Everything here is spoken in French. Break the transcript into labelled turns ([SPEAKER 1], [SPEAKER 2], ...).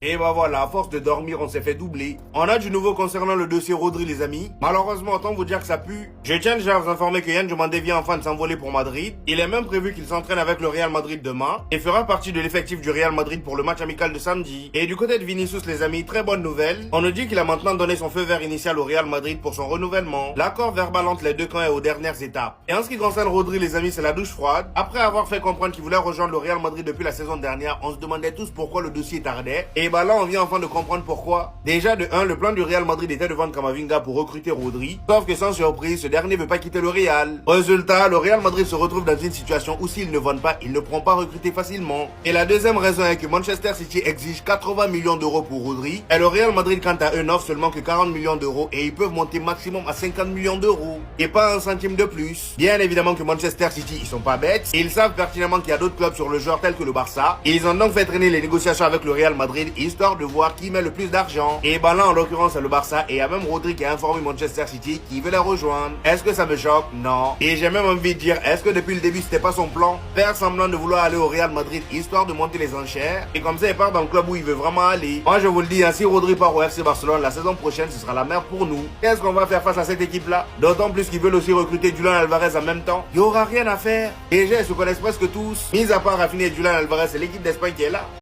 [SPEAKER 1] Et bah voilà, à force de dormir, on s'est fait doubler. On a du nouveau concernant le dossier Rodri, les amis. Malheureusement, autant vous dire que ça pue. Je tiens déjà à vous informer que Yann Diomandé vient enfin de s'envoler pour Madrid. Il est même prévu qu'il s'entraîne avec le Real Madrid demain et fera partie de l'effectif du Real Madrid pour le match amical de samedi. Et du côté de Vinicius, les amis, très bonne nouvelle. On nous dit qu'il a maintenant donné son feu vert initial au Real Madrid pour son renouvellement. L'accord verbal entre les deux camps est aux dernières étapes. Et en ce qui concerne Rodri, les amis, c'est la douche froide. Après avoir fait comprendre qu'il voulait rejoindre le Real Madrid depuis la saison dernière, on se demandait tous pourquoi le dossier tardait. Et bah là, on vient enfin de comprendre pourquoi. Déjà de 1, le plan du Real Madrid était de vendre Camavinga pour recruter Rodri. Sauf que sans surprise, ce dernier veut pas quitter le Real. Résultat, le Real Madrid se retrouve dans une situation où s'ils ne vendent pas, ils ne pourront pas recruter facilement. Et la deuxième raison est que Manchester City exige 80 millions d'euros pour Rodri. Et le Real Madrid, quant à eux, n'offre seulement que 40 millions d'euros et ils peuvent monter maximum à 50 millions d'euros. Et pas un centime de plus. Bien évidemment que Manchester City, ils sont pas bêtes. Et ils savent pertinemment qu'il y a d'autres clubs sur le joueur tels que le Barça. Et ils ont donc fait traîner les négociations avec le Real Madrid, histoire de voir qui met le plus d'argent. Et ben là, en l'occurrence, c'est le Barça. Et il y a même Rodri qui a informé Manchester City qu'il veut la rejoindre. Est-ce que ça me choque? Non. Et j'ai même envie de dire, est-ce que depuis le début, c'était pas son plan? Faire semblant de vouloir aller au Real Madrid, histoire de monter les enchères. Et comme ça, il part dans le club où il veut vraiment aller. Moi, je vous le dis, hein, si Rodri part au FC Barcelone, la saison prochaine, ce sera la merde pour nous. Qu'est-ce qu'on va faire face à cette équipe-là? D'autant plus qu'ils veulent aussi recruter Julian Alvarez en même temps. Il y aura rien à faire. Les gens se connaissent presque tous. Mis à part Rafinha et Julian Alvarez, c'est l'équipe d'Espagne qui est là.